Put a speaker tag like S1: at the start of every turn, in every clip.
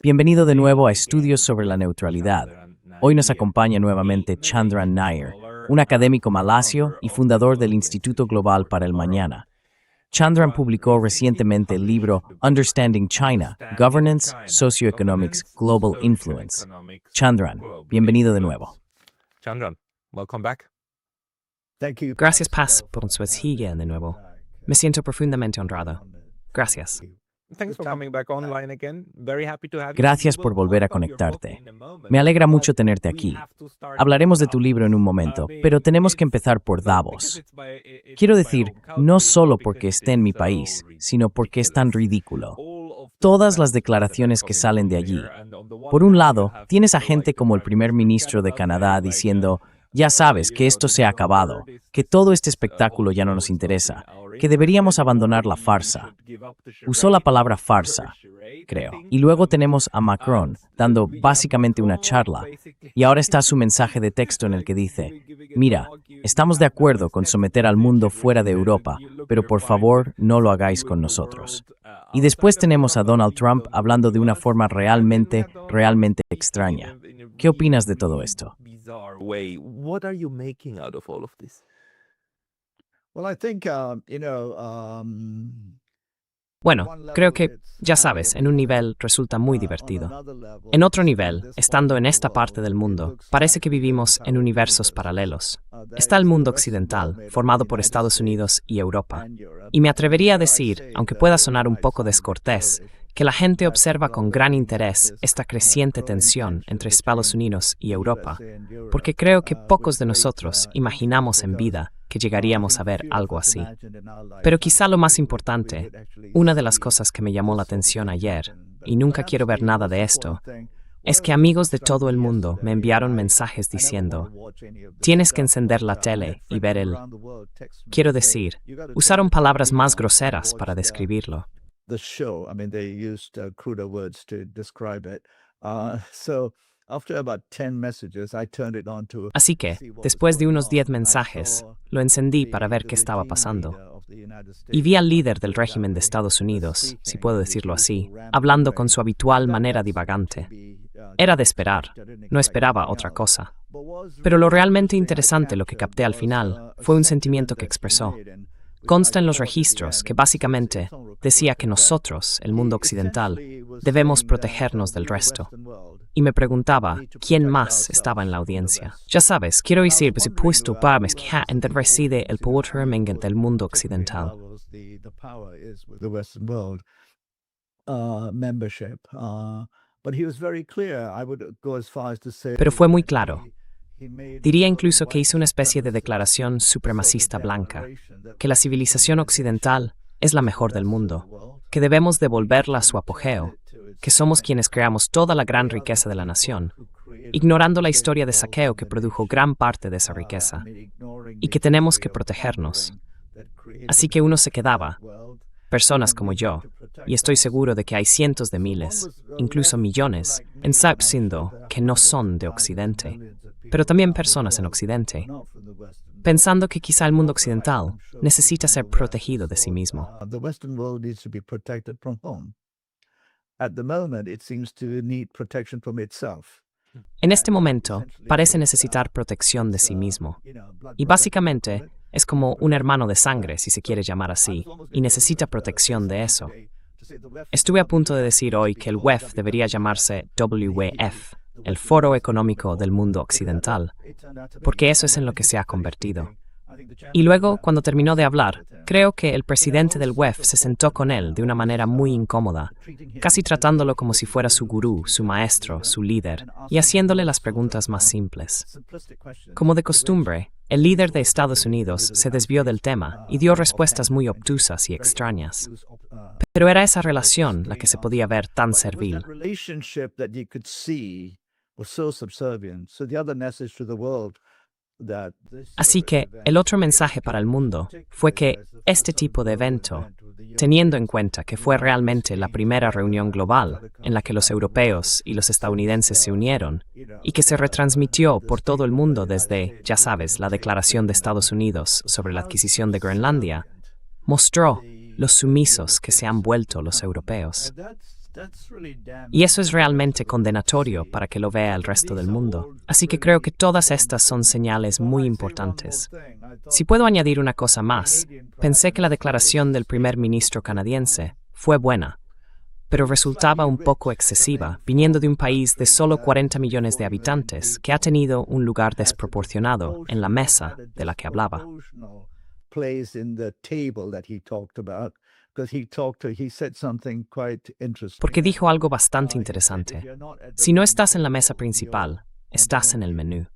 S1: Bienvenido de nuevo a Estudios sobre la Neutralidad. Hoy nos acompaña nuevamente Chandran Nair, un académico malasio y fundador del Instituto Global para el Mañana. Chandran publicó recientemente el libro Understanding China: Governance, Socioeconomics, Global Influence. Chandran, bienvenido de nuevo.
S2: Chandran, welcome back.
S3: Gracias, Paz, por su visita de nuevo. Me siento profundamente honrado. Gracias.
S2: Thanks for coming back online again. Very happy to have you.
S1: Gracias por volver a conectarte. Me alegra mucho tenerte aquí. Hablaremos de tu libro en un momento, pero tenemos que empezar por Davos. Quiero decir, no solo porque esté en mi país, sino porque es tan ridículo. Todas las declaraciones que salen de allí. Por un lado, tienes a gente como el primer ministro de Canadá diciendo: ya sabes que esto se ha acabado, que todo este espectáculo ya no nos interesa, que deberíamos abandonar la farsa. Usó la palabra farsa, creo. Y luego tenemos a Macron dando básicamente una charla, y ahora está su mensaje de texto en el que dice: mira, estamos de acuerdo con someter al mundo fuera de Europa, pero por favor no lo hagáis con nosotros. Y después tenemos a Donald Trump hablando de una forma realmente extraña. ¿Qué opinas de todo esto?
S2: What are you making out of all of this?
S3: Bueno, creo que, ya sabes, en un nivel resulta muy divertido. En otro nivel, estando en esta parte del mundo, parece que vivimos en universos paralelos. Está el mundo occidental, formado por Estados Unidos y Europa. Y me atrevería a decir, aunque pueda sonar un poco descortés, que la gente observa con gran interés esta creciente tensión entre Estados Unidos y Europa, porque creo que pocos de nosotros imaginamos en vida que llegaríamos a ver algo así. Pero quizá lo más importante, una de las cosas que me llamó la atención ayer, y nunca quiero ver nada de esto, es que amigos de todo el mundo me enviaron mensajes diciendo: tienes que encender la tele y ver el... Quiero decir, usaron palabras más groseras para describirlo.
S4: The show. I mean, they used cruder words to describe it. After about 10 messages, I turned it on to...
S3: Así que, después de unos 10 mensajes, lo encendí para ver qué estaba pasando. Y vi al líder del régimen de Estados Unidos, si puedo decirlo así, hablando con su habitual manera divagante. Era de esperar, no esperaba otra cosa. Pero lo realmente interesante, lo que capté al final, fue un sentimiento que expresó. Consta en los registros que básicamente decía que nosotros, el mundo occidental, debemos protegernos del resto. Y me preguntaba, ¿quién más estaba en la audiencia? Ya sabes, quiero decir, pues he puesto para que en el reside el poder del mundo occidental. Pero fue muy claro. Diría incluso que hizo una especie de declaración supremacista blanca, que la civilización occidental es la mejor del mundo, que debemos devolverla a su apogeo, que somos quienes creamos toda la gran riqueza de la nación, ignorando la historia de saqueo que produjo gran parte de esa riqueza, y que tenemos que protegernos. Así que uno se quedaba, personas como yo, y estoy seguro de que hay cientos de miles, incluso millones, en Sindo que no son de Occidente, pero también personas en Occidente, pensando que quizá el mundo occidental necesita ser protegido de sí mismo. En este momento, parece necesitar protección de sí mismo. Y básicamente, es como un hermano de sangre, si se quiere llamar así, y necesita protección de eso. Estuve a punto de decir hoy que el WEF debería llamarse WEF, el Foro Económico del Mundo Occidental, porque eso es en lo que se ha convertido. Y luego, cuando terminó de hablar, creo que el presidente del WEF se sentó con él de una manera muy incómoda, casi tratándolo como si fuera su gurú, su maestro, su líder, y haciéndole las preguntas más simples. Como de costumbre, el líder de Estados Unidos se desvió del tema y dio respuestas muy obtusas y extrañas. Pero era esa relación la que se podía ver tan servil. Así que el otro mensaje para el mundo fue que este tipo de evento, teniendo en cuenta que fue realmente la primera reunión global en la que los europeos y los estadounidenses se unieron y que se retransmitió por todo el mundo desde, ya sabes, la Declaración de Estados Unidos sobre la adquisición de Groenlandia, mostró los sumisos que se han vuelto los europeos. Y eso es realmente condenatorio para que lo vea el resto del mundo. Así que creo que todas estas son señales muy importantes. Si puedo añadir una cosa más, pensé que la declaración del primer ministro canadiense fue buena, pero resultaba un poco excesiva, viniendo de un país de solo 40 millones de habitantes, que ha tenido un lugar desproporcionado en la mesa de la que hablaba. Porque dijo algo bastante interesante. Si no estás en la mesa principal, estás en el menú.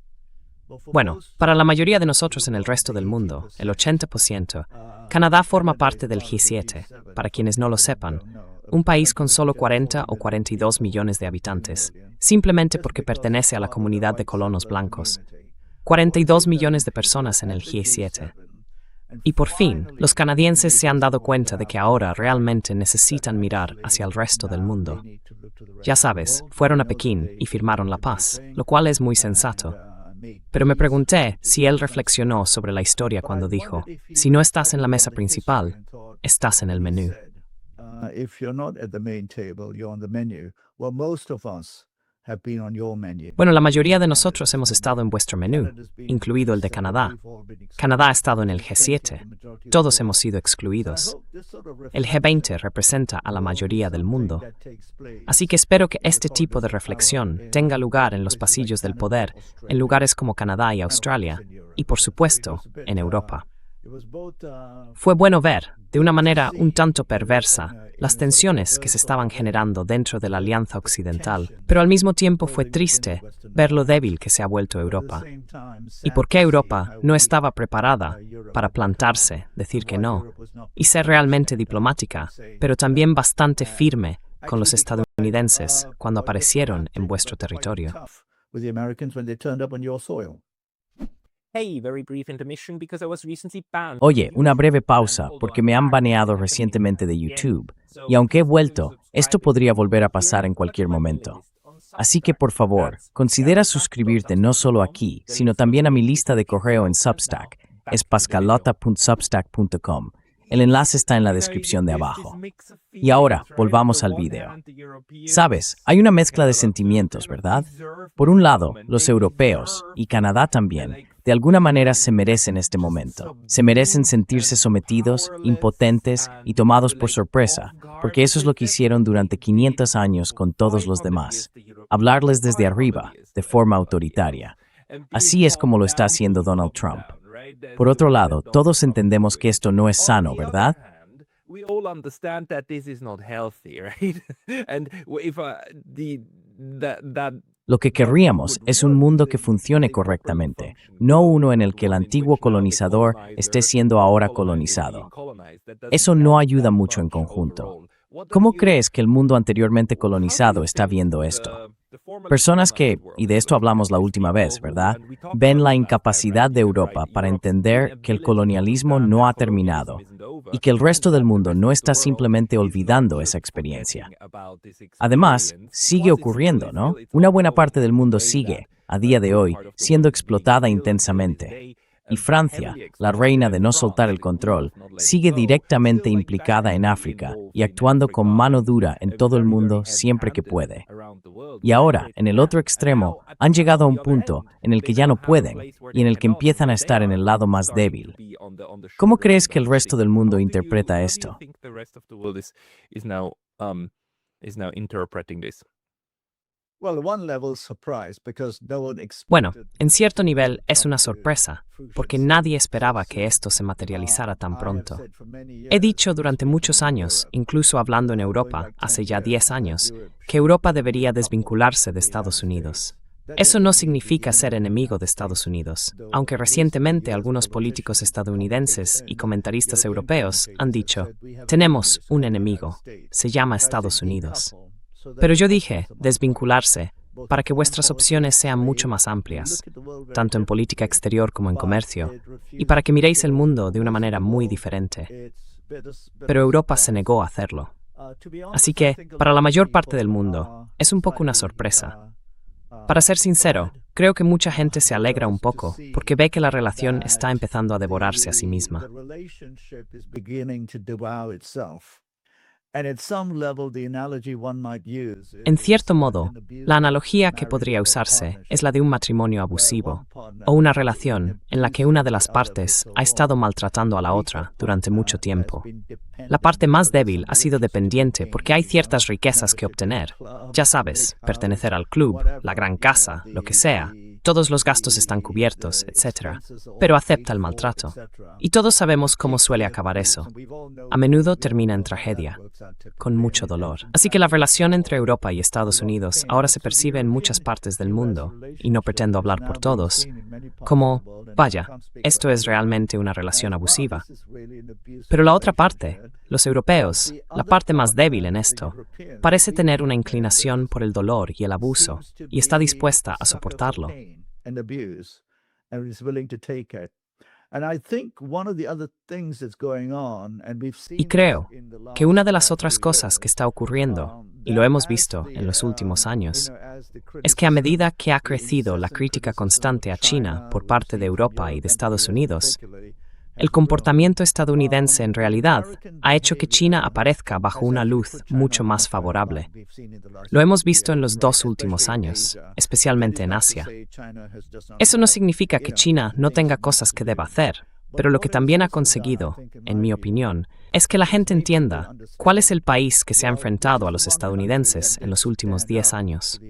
S3: Bueno, para la mayoría de nosotros en el resto del mundo, el 80%, Canadá forma parte del G7, para quienes no lo sepan, un país con solo 40 o 42 millones de habitantes, simplemente porque pertenece a la comunidad de colonos blancos. 42 millones de personas en el G7. Y por fin, los canadienses se han dado cuenta de que ahora realmente necesitan mirar hacia el resto del mundo. Ya sabes, fueron a Pekín y firmaron la paz, lo cual es muy sensato. Pero me pregunté si él reflexionó sobre la historia cuando dijo, si no estás en la mesa principal, estás en el menú. Bueno, la mayoría de nosotros hemos estado en vuestro menú, incluido el de Canadá. Canadá ha estado en el G7. Todos hemos sido excluidos. El G20 representa a la mayoría del mundo. Así que espero que este tipo de reflexión tenga lugar en los pasillos del poder, en lugares como Canadá y Australia, y por supuesto, en Europa. Fue bueno ver, de una manera un tanto perversa, las tensiones que se estaban generando dentro de la Alianza Occidental, pero al mismo tiempo fue triste ver lo débil que se ha vuelto Europa. Y por qué Europa no estaba preparada para plantarse, decir que no, y ser realmente diplomática, pero también bastante firme con los estadounidenses cuando aparecieron en vuestro territorio.
S1: Oye, una breve pausa, porque me han baneado recientemente de YouTube, y aunque he vuelto, esto podría volver a pasar en cualquier momento. Así que, por favor, considera suscribirte no solo aquí, sino también a mi lista de correo en Substack, es pascalota.substack.com. El enlace está en la descripción de abajo. Y ahora, volvamos al video. Sabes, hay una mezcla de sentimientos, ¿verdad? Por un lado, los europeos, y Canadá también, de alguna manera se merecen este momento. Se merecen sentirse sometidos, impotentes y tomados por sorpresa, porque eso es lo que hicieron durante 500 años con todos los demás. Hablarles desde arriba, de forma autoritaria. Así es como lo está haciendo Donald Trump. Por otro lado, todos entendemos que esto no es sano, ¿verdad? Lo que querríamos es un mundo que funcione correctamente, no uno en el que el antiguo colonizador esté siendo ahora colonizado. Eso no ayuda mucho en conjunto. ¿Cómo crees que el mundo anteriormente colonizado está viendo esto? Personas que, y de esto hablamos la última vez, ¿verdad?, ven la incapacidad de Europa para entender que el colonialismo no ha terminado y que el resto del mundo no está simplemente olvidando esa experiencia. Además, sigue ocurriendo, ¿no? Una buena parte del mundo sigue, a día de hoy, siendo explotada intensamente. Y Francia, la reina de no soltar el control, sigue directamente implicada en África y actuando con mano dura en todo el mundo siempre que puede. Y ahora, en el otro extremo, han llegado a un punto en el que ya no pueden y en el que empiezan a estar en el lado más débil. ¿Cómo crees que el resto del mundo interpreta esto?
S3: Bueno, en cierto nivel es una sorpresa, porque nadie esperaba que esto se materializara tan pronto. He dicho durante muchos años, incluso hablando en Europa, hace ya 10 años, que Europa debería desvincularse de Estados Unidos. Eso no significa ser enemigo de Estados Unidos, aunque recientemente algunos políticos estadounidenses y comentaristas europeos han dicho, tenemos un enemigo, se llama Estados Unidos. Pero yo dije, desvincularse, para que vuestras opciones sean mucho más amplias, tanto en política exterior como en comercio, y para que miréis el mundo de una manera muy diferente. Pero Europa se negó a hacerlo. Así que, para la mayor parte del mundo, es un poco una sorpresa. Para ser sincero, creo que mucha gente se alegra un poco, porque ve que la relación está empezando a devorarse a sí misma. En cierto modo, la analogía que podría usarse es la de un matrimonio abusivo o una relación en la que una de las partes ha estado maltratando a la otra durante mucho tiempo. La parte más débil ha sido dependiente porque hay ciertas riquezas que obtener. Ya sabes, pertenecer al club, la gran casa, lo que sea. Todos los gastos están cubiertos, etc. Pero acepta el maltrato. Y todos sabemos cómo suele acabar eso. A menudo termina en tragedia, con mucho dolor. Así que la relación entre Europa y Estados Unidos ahora se percibe en muchas partes del mundo, y no pretendo hablar por todos, como, vaya, esto es realmente una relación abusiva. Pero la otra parte, los europeos, la parte más débil en esto, parece tener una inclinación por el dolor y el abuso, y está dispuesta a soportarlo. Y creo que una de las otras cosas que está ocurriendo, y lo hemos visto en los últimos años, es que a medida que ha crecido la crítica constante a China por parte de Europa y de Estados Unidos, el comportamiento estadounidense en realidad ha hecho que China aparezca bajo una luz mucho más favorable. Lo hemos visto en los 2 últimos años, especialmente en Asia. Eso no significa que China no tenga cosas que deba hacer, pero lo que también ha conseguido, en mi opinión, es que la gente entienda cuál es el país que se ha enfrentado a los estadounidenses en los últimos 10 años.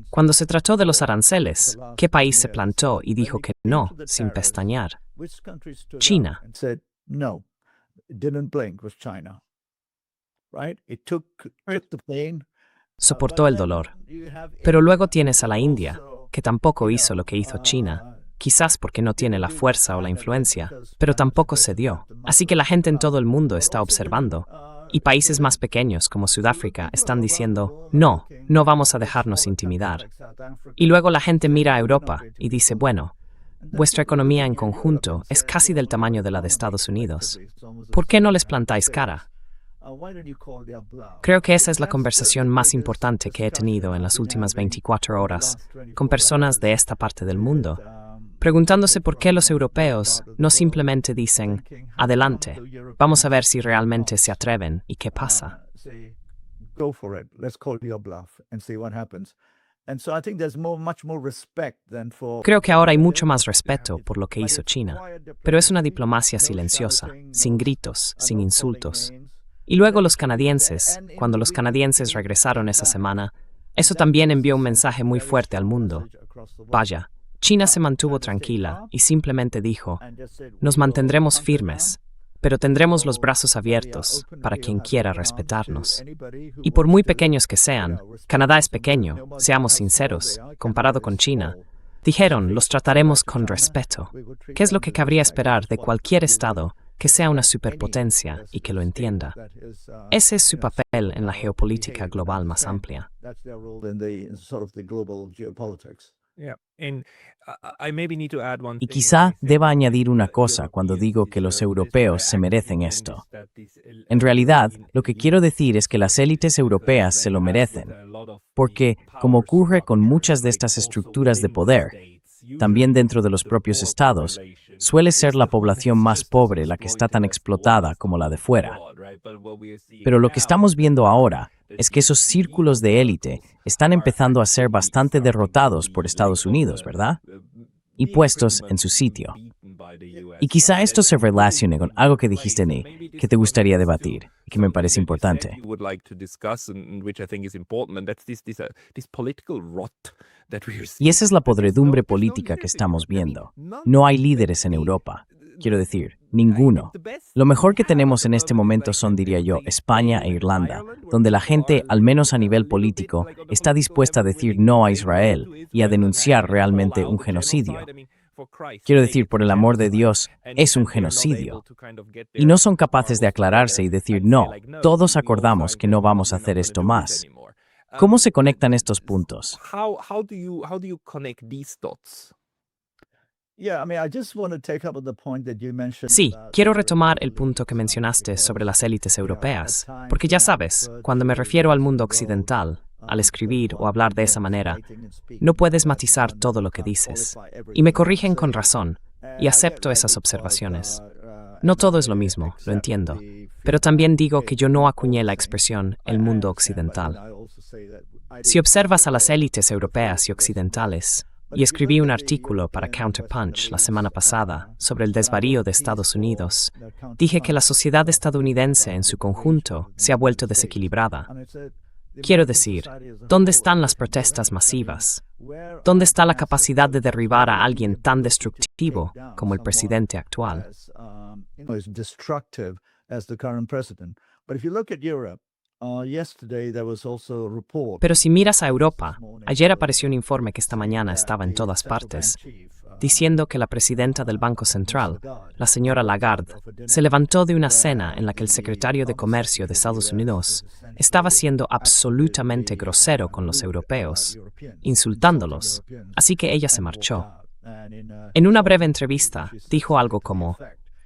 S3: Cuando se trató de los aranceles, ¿qué país se plantó y dijo que no, sin pestañear? China. Soportó el dolor. Pero luego tienes a la India, que tampoco hizo lo que hizo China, quizás porque no tiene la fuerza o la influencia, pero tampoco cedió. Así que la gente en todo el mundo está observando. Y países más pequeños como Sudáfrica están diciendo, no, no vamos a dejarnos intimidar. Y luego la gente mira a Europa y dice, bueno, vuestra economía en conjunto es casi del tamaño de la de Estados Unidos. ¿Por qué no les plantáis cara? Creo que esa es la conversación más importante que he tenido en las últimas 24 horas con personas de esta parte del mundo, preguntándose por qué los europeos no simplemente dicen, adelante, vamos a ver si realmente se atreven y qué pasa. Creo que ahora hay mucho más respeto por lo que hizo China, pero es una diplomacia silenciosa, sin gritos, sin insultos. Y luego los canadienses, cuando los canadienses regresaron esa semana, eso también envió un mensaje muy fuerte al mundo. Vaya, China se mantuvo tranquila y simplemente dijo, nos mantendremos firmes, pero tendremos los brazos abiertos para quien quiera respetarnos. Y por muy pequeños que sean, Canadá es pequeño, seamos sinceros, comparado con China. Dijeron, los trataremos con respeto. ¿Qué es lo que cabría esperar de cualquier estado que sea una superpotencia y que lo entienda? Ese es su papel en la geopolítica global más amplia.
S1: Y quizá deba añadir una cosa cuando digo que los europeos se merecen esto. En realidad, lo que quiero decir es que las élites europeas se lo merecen, porque, como ocurre con muchas de estas estructuras de poder, también dentro de los propios estados, suele ser la población más pobre la que está tan explotada como la de fuera. Pero lo que estamos viendo ahora es que esos círculos de élite están empezando a ser bastante derrotados por Estados Unidos, ¿verdad? Y puestos en su sitio. Y quizá esto se relacione con algo que dijiste, Nick, que te gustaría debatir, y que me parece importante. Y esa es la podredumbre política que estamos viendo. No hay líderes en Europa. Quiero decir, ninguno. Lo mejor que tenemos en este momento son, diría yo, España e Irlanda, donde la gente, al menos a nivel político, está dispuesta a decir no a Israel y a denunciar realmente un genocidio. Quiero decir, por el amor de Dios, es un genocidio. Y no son capaces de aclararse y decir no, todos acordamos que no vamos a hacer esto más. ¿Cómo se conectan estos puntos?
S3: Sí, quiero retomar el punto que mencionaste sobre las élites europeas, porque ya sabes, cuando me refiero al mundo occidental, al escribir o hablar de esa manera, no puedes matizar todo lo que dices. Y me corrigen con razón, y acepto esas observaciones. No todo es lo mismo, lo entiendo. Pero también digo que yo no acuñé la expresión el mundo occidental. Si observas a las élites europeas y occidentales, y escribí un artículo para Counterpunch la semana pasada sobre el desvarío de Estados Unidos, dije que la sociedad estadounidense en su conjunto se ha vuelto desequilibrada. Quiero decir, ¿dónde están las protestas masivas? ¿Dónde está la capacidad de derribar a alguien tan destructivo como el presidente actual? Pero si miras a Europa, ayer apareció un informe que esta mañana estaba en todas partes, diciendo que la presidenta del Banco Central, la señora Lagarde, se levantó de una cena en la que el secretario de Comercio de Estados Unidos estaba siendo absolutamente grosero con los europeos, insultándolos, así que ella se marchó. En una breve entrevista, dijo algo como: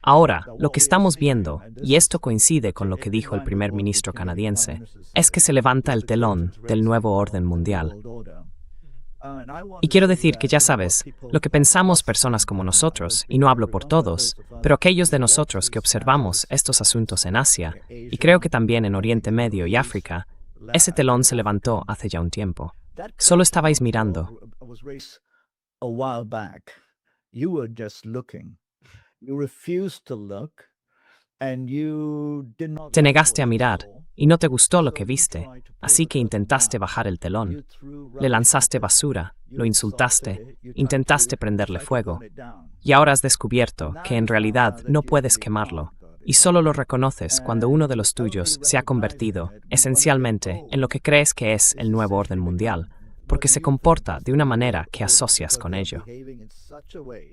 S3: ahora, lo que estamos viendo, y esto coincide con lo que dijo el primer ministro canadiense, es que se levanta el telón del nuevo orden mundial. Y quiero decir que ya sabes, lo que pensamos personas como nosotros, y no hablo por todos, pero aquellos de nosotros que observamos estos asuntos en Asia, y creo que también en Oriente Medio y África, ese telón se levantó hace ya un tiempo. Solo estabais mirando. Te negaste a mirar, y no te gustó lo que viste, así que intentaste bajar el telón. Le lanzaste basura, lo insultaste, intentaste prenderle fuego, y ahora has descubierto que en realidad no puedes quemarlo, y solo lo reconoces cuando uno de los tuyos se ha convertido, esencialmente, en lo que crees que es el nuevo orden mundial, porque se comporta de una manera que asocias con ello.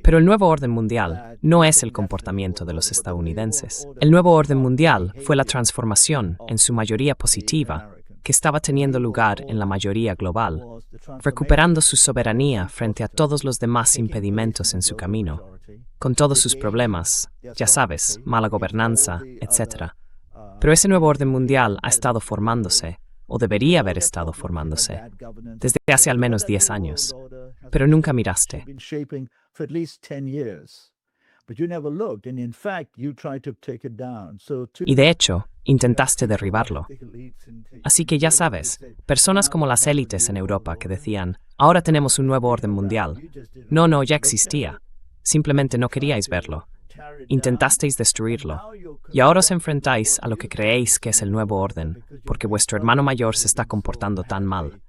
S3: Pero el nuevo orden mundial no es el comportamiento de los estadounidenses. El nuevo orden mundial fue la transformación, en su mayoría positiva, que estaba teniendo lugar en la mayoría global, recuperando su soberanía frente a todos los demás impedimentos en su camino, con todos sus problemas, ya sabes, mala gobernanza, etc. Pero ese nuevo orden mundial ha estado formándose, o debería haber estado formándose, desde hace al menos 10 años, pero nunca miraste. Y de hecho, intentaste derribarlo. Así que ya sabes, personas como las élites en Europa que decían, ahora tenemos un nuevo orden mundial. No, ya existía. Simplemente no queríais verlo. Intentasteis destruirlo. Y ahora os enfrentáis a lo que creéis que es el nuevo orden, porque vuestro hermano mayor se está comportando tan mal.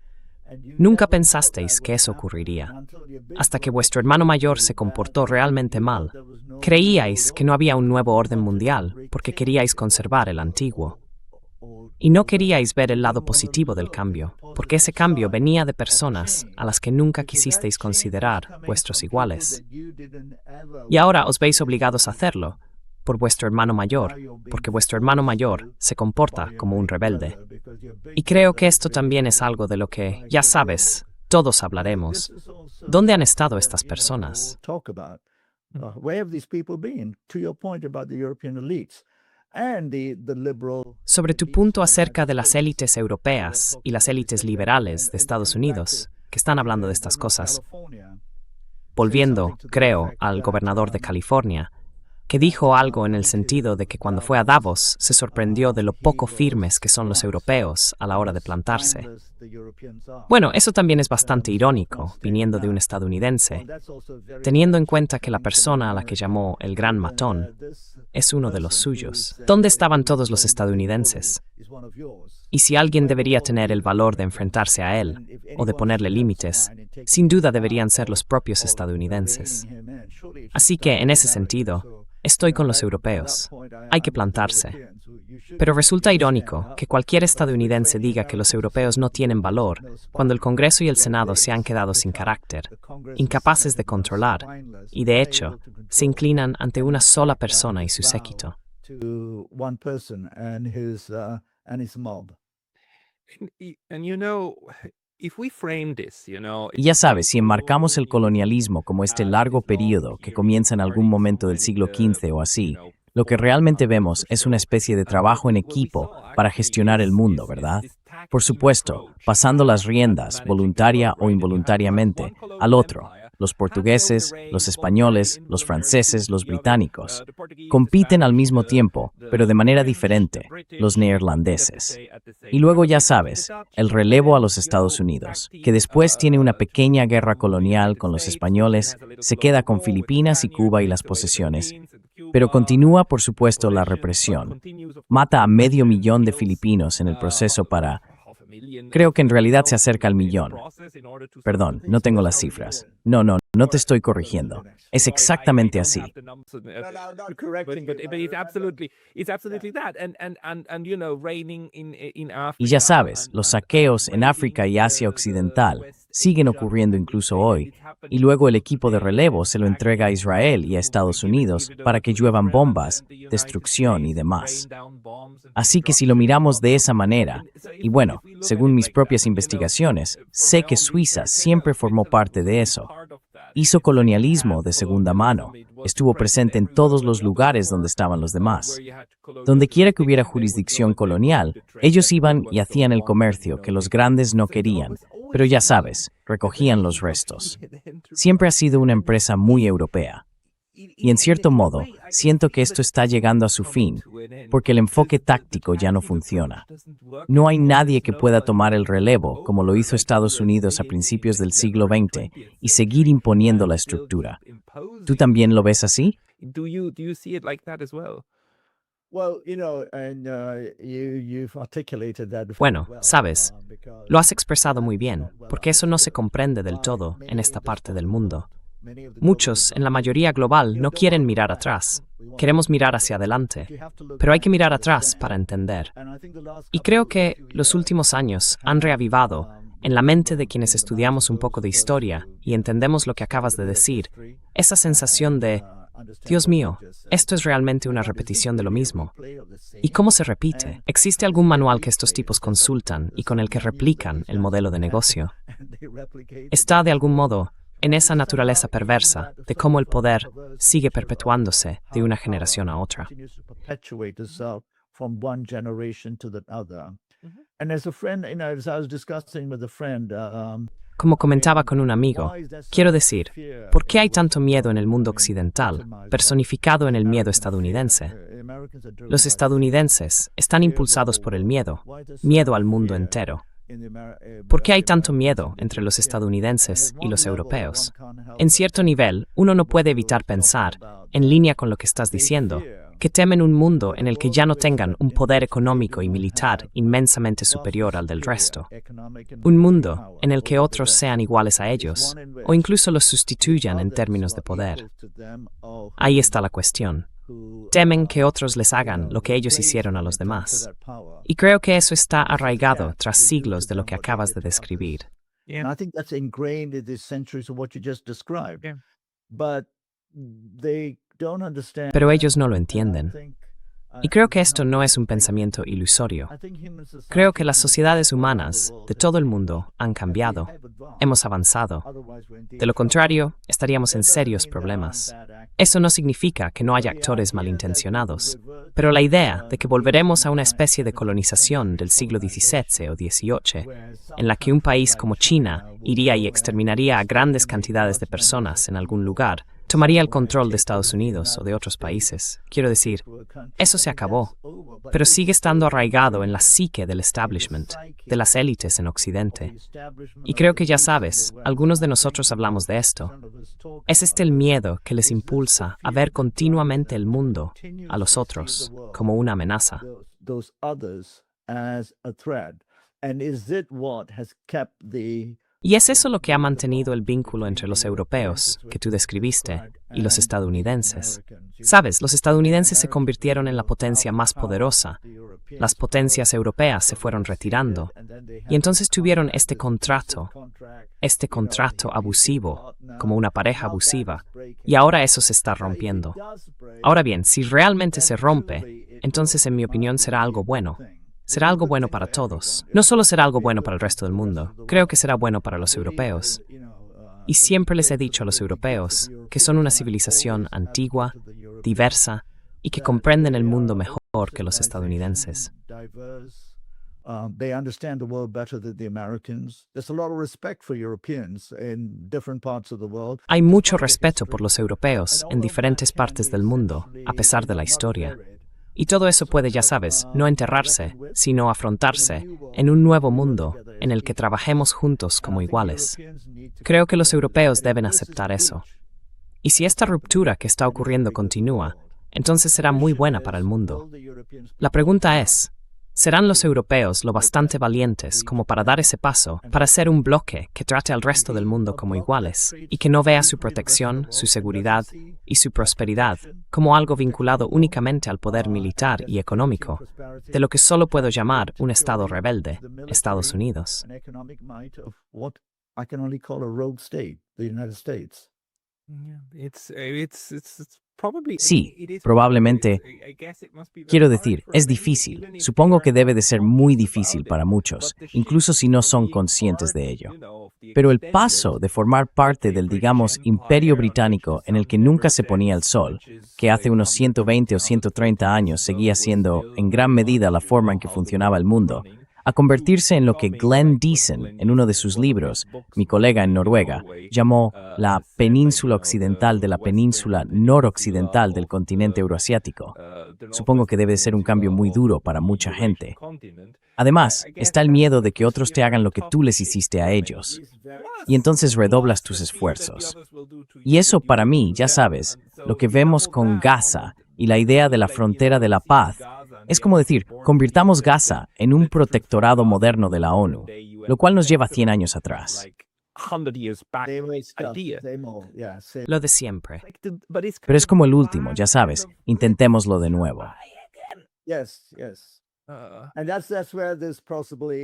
S3: Nunca pensasteis que eso ocurriría. Hasta que vuestro hermano mayor se comportó realmente mal, creíais que no había un nuevo orden mundial porque queríais conservar el antiguo. Y no queríais ver el lado positivo del cambio, porque ese cambio venía de personas a las que nunca quisisteis considerar vuestros iguales. Y ahora os veis obligados a hacerlo, por vuestro hermano mayor, porque vuestro hermano mayor se comporta como un rebelde. Y creo que esto también es algo de lo que, ya sabes, todos hablaremos. ¿Dónde han estado estas personas? Sobre tu punto acerca de las élites europeas y las élites liberales de Estados Unidos, que están hablando de estas cosas, volviendo, creo, al gobernador de California, que dijo algo en el sentido de que cuando fue a Davos se sorprendió de lo poco firmes que son los europeos a la hora de plantarse. Bueno, eso también es bastante irónico, viniendo de un estadounidense, teniendo en cuenta que la persona a la que llamó el gran matón es uno de los suyos. ¿Dónde estaban todos los estadounidenses? Y si alguien debería tener el valor de enfrentarse a él, o de ponerle límites, sin duda deberían ser los propios estadounidenses. Así que, en ese sentido, estoy con los europeos. Hay que plantarse. Pero resulta irónico que cualquier estadounidense diga que los europeos no tienen valor cuando el Congreso y el Senado se han quedado sin carácter, incapaces de controlar, y de hecho, se inclinan ante una sola persona y su séquito.
S1: Y ya sabes, si enmarcamos el colonialismo como este largo periodo que comienza en algún momento del siglo XV o así, lo que realmente vemos es una especie de trabajo en equipo para gestionar el mundo, ¿verdad? Por supuesto, pasando las riendas, voluntaria o involuntariamente, al otro, los portugueses, los españoles, los franceses, los británicos. Compiten al mismo tiempo, pero de manera diferente, los neerlandeses. Y luego ya sabes, el relevo a los Estados Unidos, que después tiene una pequeña guerra colonial con los españoles, se queda con Filipinas y Cuba y las posesiones. Pero continúa, por supuesto, la represión. Mata a 500,000 de filipinos en el proceso para... Creo que en realidad se acerca al 1,000,000. Perdón, no tengo las cifras. No te estoy corrigiendo. Es exactamente así. Y ya sabes, los saqueos en África y Asia Occidental siguen ocurriendo incluso hoy, y luego el equipo de relevo se lo entrega a Israel y a Estados Unidos para que lluevan bombas, destrucción y demás. Así que si lo miramos de esa manera, y bueno, según mis propias investigaciones, sé que Suiza siempre formó parte de eso. Hizo colonialismo de segunda mano, estuvo presente en todos los lugares donde estaban los demás. Donde quiera que hubiera jurisdicción colonial, ellos iban y hacían el comercio que los grandes no querían, pero ya sabes, recogían los restos. Siempre ha sido una empresa muy europea. Y en cierto modo, siento que esto está llegando a su fin, porque el enfoque táctico ya no funciona. No hay nadie que pueda tomar el relevo, como lo hizo Estados Unidos a principios del siglo XX, y seguir imponiendo la estructura. ¿Tú también lo ves así?
S3: Bueno, sabes, lo has expresado muy bien, porque eso no se comprende del todo en esta parte del mundo. Muchos, en la mayoría global, no quieren mirar atrás. Queremos mirar hacia adelante, pero hay que mirar atrás para entender. Y creo que los últimos años han reavivado, en la mente de quienes estudiamos un poco de historia y entendemos lo que acabas de decir, esa sensación de, Dios mío, esto es realmente una repetición de lo mismo. ¿Y cómo se repite? ¿Existe algún manual que estos tipos consultan y con el que replican el modelo de negocio? Está, de algún modo, en esa naturaleza perversa de cómo el poder sigue perpetuándose de una generación a otra. Como comentaba con un amigo, quiero decir, ¿por qué hay tanto miedo en el mundo occidental, personificado en el miedo estadounidense? Los estadounidenses están impulsados por el miedo al mundo entero. ¿Por qué hay tanto miedo entre los estadounidenses y los europeos? En cierto nivel, uno no puede evitar pensar, en línea con lo que estás diciendo, que temen un mundo en el que ya no tengan un poder económico y militar inmensamente superior al del resto. Un mundo en el que otros sean iguales a ellos, o incluso los sustituyan en términos de poder. Ahí está la cuestión. Temen que otros les hagan lo que ellos hicieron a los demás. Y creo que eso está arraigado tras siglos de lo que acabas de describir. Pero ellos no lo entienden. Y creo que esto no es un pensamiento ilusorio. Creo que las sociedades humanas de todo el mundo han cambiado. Hemos avanzado. De lo contrario, estaríamos en serios problemas. Eso no significa que no haya actores malintencionados, pero la idea de que volveremos a una especie de colonización del siglo XVII o XVIII, en la que un país como China iría y exterminaría a grandes cantidades de personas en algún lugar, tomaría el control de Estados Unidos o de otros países. Quiero decir, eso se acabó, pero sigue estando arraigado en la psique del establishment, de las élites en Occidente. Y creo que ya sabes, algunos de nosotros hablamos de esto. Es el miedo que les impulsa a ver continuamente el mundo, a los otros, como una amenaza. Y es eso lo que ha mantenido el vínculo entre los europeos, que tú describiste, y los estadounidenses. Sabes, los estadounidenses se convirtieron en la potencia más poderosa. Las potencias europeas se fueron retirando. Y entonces tuvieron este contrato abusivo, como una pareja abusiva. Y ahora eso se está rompiendo. Ahora bien, si realmente se rompe, entonces en mi opinión será algo bueno. Será algo bueno para todos. No solo será algo bueno para el resto del mundo, creo que será bueno para los europeos. Y siempre les he dicho a los europeos que son una civilización antigua, diversa y que comprenden el mundo mejor que los estadounidenses.
S4: They understand the world better than the Americans. There's a lot of respect for Europeans in different parts of the world.
S3: Hay mucho respeto por los europeos en diferentes partes del mundo, a pesar de la historia. Y todo eso puede, ya sabes, no enterrarse, sino afrontarse en un nuevo mundo en el que trabajemos juntos como iguales. Creo que los europeos deben aceptar eso. Y si esta ruptura que está ocurriendo continúa, entonces será muy buena para el mundo. La pregunta es, ¿serán los europeos lo bastante valientes como para dar ese paso, para ser un bloque que trate al resto del mundo como iguales y que no vea su protección, su seguridad y su prosperidad como algo vinculado únicamente al poder militar y económico, de lo que solo puedo llamar un Estado rebelde, Estados Unidos?
S1: Sí, probablemente. Quiero decir, es difícil. Supongo que debe de ser muy difícil para muchos, incluso si no son conscientes de ello. Pero el paso de formar parte del, digamos, imperio británico en el que nunca se ponía el sol, que hace unos 120 o 130 años seguía siendo, en gran medida, la forma en que funcionaba el mundo, a convertirse en lo que Glenn Deason, en uno de sus libros, mi colega en Noruega, llamó la península occidental de la península noroccidental del continente euroasiático. Supongo que debe ser un cambio muy duro para mucha gente. Además, está el miedo de que otros te hagan lo que tú les hiciste a ellos. Y entonces redoblas tus esfuerzos. Y eso para mí, ya sabes, lo que vemos con Gaza y la idea de la frontera de la paz, es como decir, convirtamos Gaza en un protectorado moderno de la ONU, lo cual nos lleva 100 años atrás.
S3: Lo de siempre.
S1: Pero es como el último, ya sabes, intentémoslo de nuevo.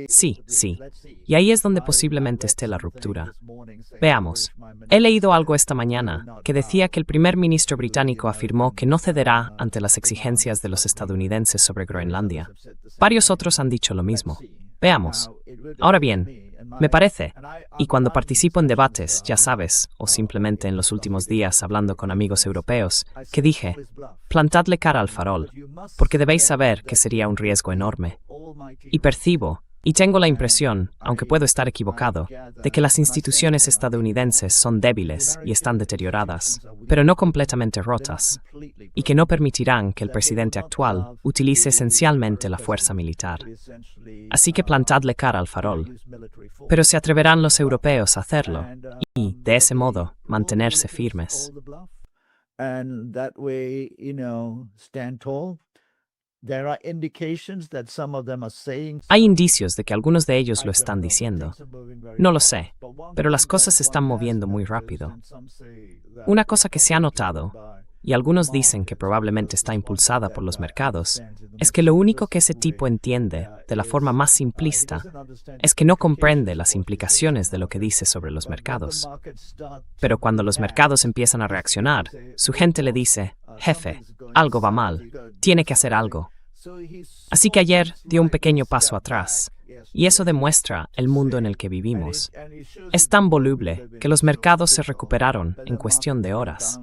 S3: Sí, sí. Y ahí es donde posiblemente esté la ruptura. Veamos. He leído algo esta mañana que decía que el primer ministro británico afirmó que no cederá ante las exigencias de los estadounidenses sobre Groenlandia. Varios otros han dicho lo mismo. Veamos. Ahora bien, me parece, y cuando participo en debates, ya sabes, o simplemente en los últimos días hablando con amigos europeos, que dije, plantadle cara al farol, porque debéis saber que sería un riesgo enorme. Y percibo, y tengo la impresión, aunque puedo estar equivocado, de que las instituciones estadounidenses son débiles y están deterioradas, pero no completamente rotas, y que no permitirán que el presidente actual utilice esencialmente la fuerza militar. Así que plantadle cara al farol. Pero se atreverán los europeos a hacerlo, y, de ese modo, mantenerse firmes. Hay indicios de que algunos de ellos lo están diciendo. No lo sé, pero las cosas se están moviendo muy rápido. Una cosa que se ha notado, y algunos dicen que probablemente está impulsada por los mercados, es que lo único que ese tipo entiende, de la forma más simplista, es que no comprende las implicaciones de lo que dice sobre los mercados. Pero cuando los mercados empiezan a reaccionar, su gente le dice, jefe, algo va mal, tiene que hacer algo. Así que ayer dio un pequeño paso atrás, y eso demuestra el mundo en el que vivimos. Es tan voluble que los mercados se recuperaron en cuestión de horas.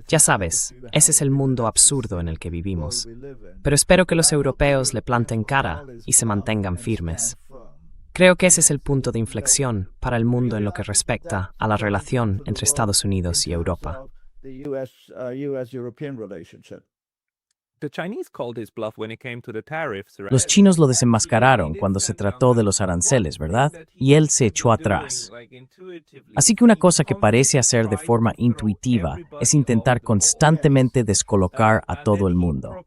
S3: Ya sabes, ese es el mundo absurdo en el que vivimos. Pero espero que los europeos le planten cara y se mantengan firmes. Creo que ese es el punto de inflexión para el mundo en lo que respecta a la relación entre Estados Unidos y Europa.
S1: Los chinos lo desenmascararon cuando se trató de los aranceles, ¿verdad? Y él se echó atrás. Así que una cosa que parece hacer de forma intuitiva es intentar constantemente descolocar a todo el mundo.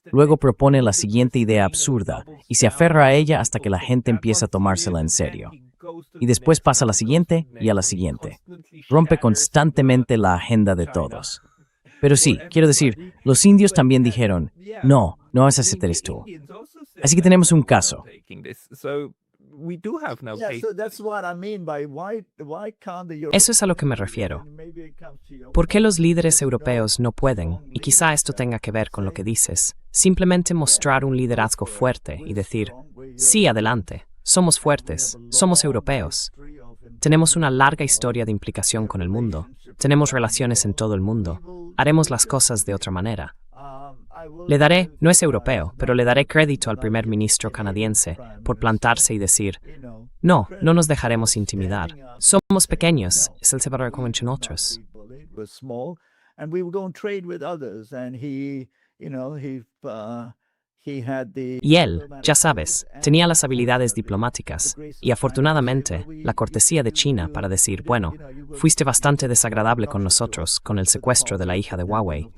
S1: Luego propone la siguiente idea absurda y se aferra a ella hasta que la gente empieza a tomársela en serio. Y después pasa a la siguiente y a la siguiente. Rompe constantemente la agenda de todos. Pero sí, quiero decir, los indios también dijeron, no vas a hacer esto. Así que tenemos un caso.
S3: Eso es a lo que me refiero. ¿Por qué los líderes europeos no pueden, y quizá esto tenga que ver con lo que dices, simplemente mostrar un liderazgo fuerte y decir, sí, adelante, somos fuertes, somos europeos? Tenemos una larga historia de implicación con el mundo. Tenemos relaciones en todo el mundo. Haremos las cosas de otra manera. Le daré, no es europeo, pero le daré crédito al primer ministro canadiense por plantarse y decir, no, no nos dejaremos intimidar. Somos pequeños, es el separador como en otros.
S4: Was small, and we were going to trade with others. And he had the
S3: Y él, ya sabes, tenía las habilidades diplomáticas y afortunadamente la cortesía de China para decir, bueno, fuiste bastante desagradable con nosotros con el secuestro de la hija de Huawei.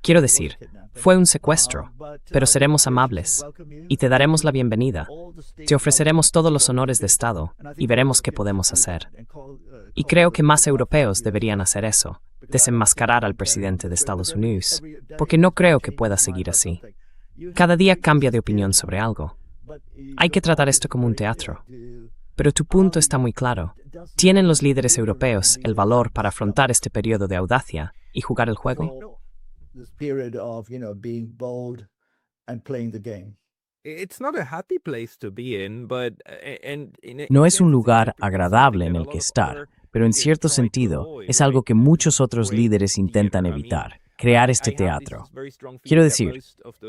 S3: Quiero decir, fue un secuestro, pero seremos amables y te daremos la bienvenida. Te ofreceremos todos los honores de Estado y veremos qué podemos hacer. Y creo que más europeos deberían hacer eso, desenmascarar al presidente de Estados Unidos, porque no creo que pueda seguir así. Cada día cambia de opinión sobre algo. Hay que tratar esto como un teatro. Pero tu punto está muy claro. ¿Tienen los líderes europeos el valor para afrontar este periodo de audacia y jugar el juego?
S4: this period of, being bold and playing the game.
S2: It's not a happy place to be in, but
S1: No es un lugar agradable en el que estar, pero en cierto sentido es algo que muchos otros líderes intentan evitar, crear este teatro. Quiero decir,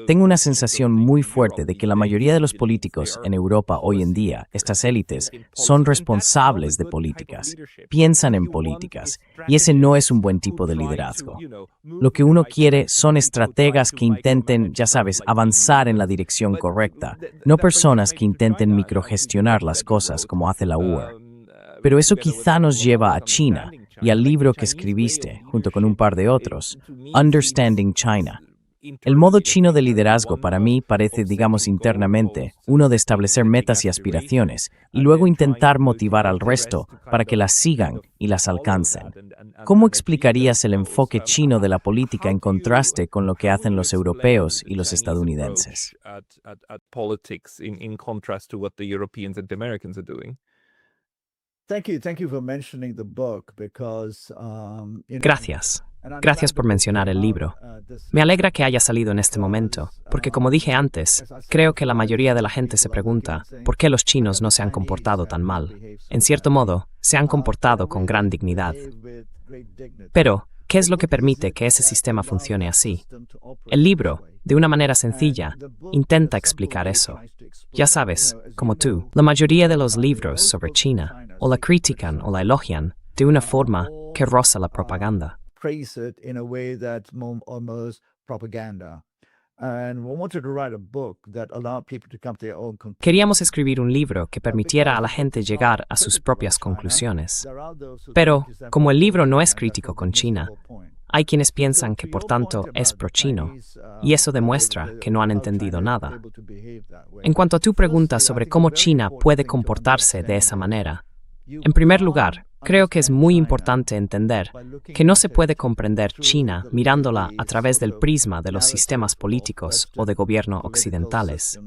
S1: tengo una sensación muy fuerte de que la mayoría de los políticos en Europa hoy en día, estas élites, son responsables de políticas, piensan en políticas, y ese no es un buen tipo de liderazgo. Lo que uno quiere son estrategas que intenten, ya sabes, avanzar en la dirección correcta, no personas que intenten microgestionar las cosas como hace la UE. Pero eso quizá nos lleva a China y al libro que escribiste, junto con un par de otros, Understanding China. El modo chino de liderazgo para mí parece, digamos internamente, uno de establecer metas y aspiraciones, y luego intentar motivar al resto para que las sigan y las alcancen. ¿Cómo explicarías el enfoque chino de la política en contraste con lo que hacen los europeos y los estadounidenses?
S4: Thank you for mentioning the book because
S3: Gracias. Gracias por mencionar el libro. Me alegra que haya salido en este momento, porque como dije antes, creo que la mayoría de la gente se pregunta por qué los chinos no se han comportado tan mal. En cierto modo, se han comportado con gran dignidad. Pero, ¿qué es lo que permite que ese sistema funcione así? El libro, de una manera sencilla, intenta explicar eso. Ya sabes, como tú, la mayoría de los libros sobre China o la critican o la elogian de una forma que roza la propaganda.
S4: praise it in a way that's almost propaganda. And we wanted to write a book that allowed people to come to their own conclusions.
S3: Queríamos escribir un libro que permitiera a la gente llegar a sus propias conclusiones. Pero, como el libro no es crítico con China, hay quienes piensan que por tanto es pro-chino, y eso demuestra que no han entendido nada. En cuanto a tu pregunta sobre cómo China puede comportarse de esa manera, en primer lugar, creo que es muy importante entender que no se puede comprender China mirándola a través del prisma de los sistemas políticos o de gobierno occidentales.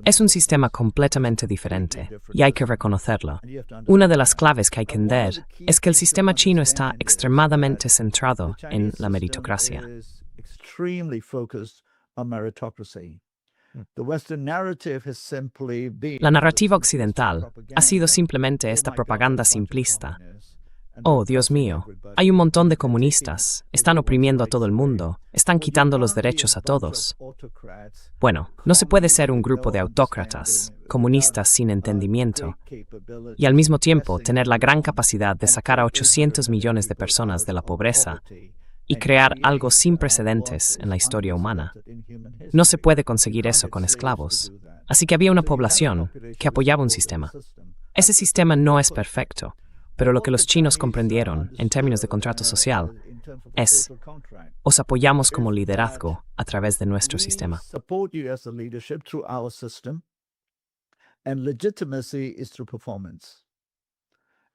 S3: Es un sistema completamente diferente y hay que reconocerlo. Una de las claves que hay que entender es que el sistema chino está extremadamente centrado en la meritocracia. La narrativa occidental ha sido simplemente esta propaganda simplista. Oh, Dios mío, hay un montón de comunistas, están oprimiendo a todo el mundo, están quitando los derechos a todos. Bueno, no se puede ser un grupo de autócratas, comunistas sin entendimiento, y al mismo tiempo tener la gran capacidad de sacar a 800 millones de personas de la pobreza y crear algo sin precedentes en la historia humana. No se puede conseguir eso con esclavos. Así que había una población que apoyaba un sistema. Ese sistema no es perfecto, pero lo que los chinos comprendieron en términos de contrato social es: os apoyamos como liderazgo a través de nuestro sistema.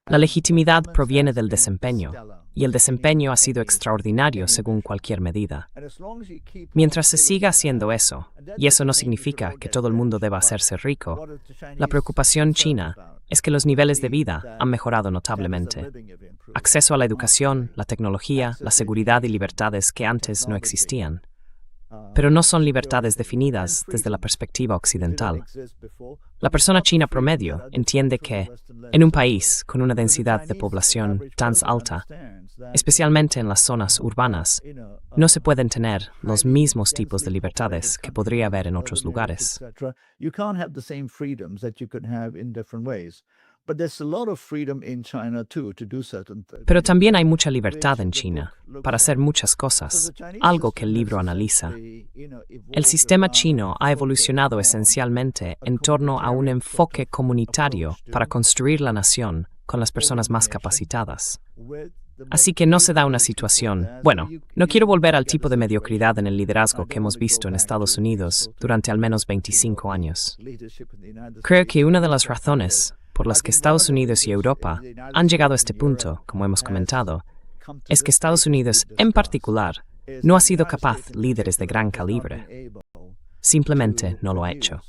S3: La legitimidad proviene del desempeño, y el desempeño ha sido extraordinario según cualquier medida. Mientras se siga haciendo eso, y eso no significa que todo el mundo deba hacerse rico, la preocupación china es que los niveles de vida han mejorado notablemente. Acceso a la educación, la tecnología, la seguridad y libertades que antes no existían. Pero no son libertades definidas desde la perspectiva occidental. La persona china promedio entiende que, en un país con una densidad de población tan alta, especialmente en las zonas urbanas, no se pueden tener los mismos tipos de libertades que podría haber en otros lugares.
S4: You can't have the same freedoms that you could have in different ways. But there's a lot of freedom in China too to do certain things.
S3: Pero también hay mucha libertad en China para hacer muchas cosas, algo que el libro analiza. El sistema chino ha evolucionado esencialmente en torno a un enfoque comunitario para construir la nación con las personas más capacitadas. Así que no se da una situación, bueno, no quiero volver al tipo de mediocridad en el liderazgo que hemos visto en Estados Unidos durante al menos 25 años. Creo que una de las razones por las que Estados Unidos y Europa han llegado a este punto, como hemos comentado, es que Estados Unidos, en particular, no ha sido capaz de líderes de gran calibre. Simplemente no lo ha hecho.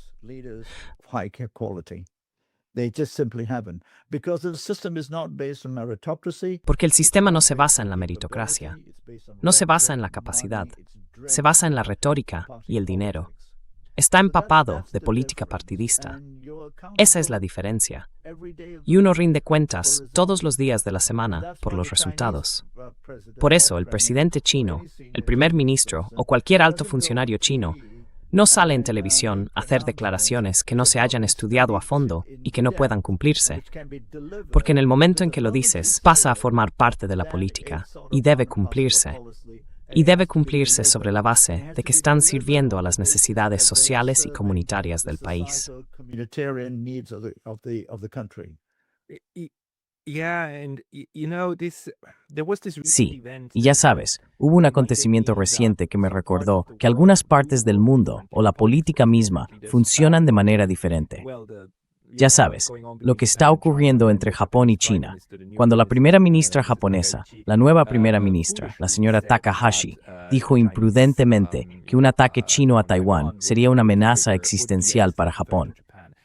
S3: Porque el sistema no se basa en la meritocracia, no se basa en la capacidad, se basa en la retórica y el dinero. Está empapado de política partidista. Esa es la diferencia. Y uno rinde cuentas todos los días de la semana por los resultados. Por eso el presidente chino, el primer ministro o cualquier alto funcionario chino no sale en televisión a hacer declaraciones que no se hayan estudiado a fondo y que no puedan cumplirse. Porque en el momento en que lo dices, pasa a formar parte de la política y debe cumplirse. Y debe cumplirse sobre la base de que están sirviendo a las necesidades sociales y comunitarias del país.
S1: Sí, y ya sabes, hubo un acontecimiento reciente que me recordó que algunas partes del mundo, o la política misma, funcionan de manera diferente. Ya sabes, lo que está ocurriendo entre Japón y China. Cuando la primera ministra japonesa, la nueva primera ministra, la señora Takahashi, dijo imprudentemente que un ataque chino a Taiwán sería una amenaza existencial para Japón.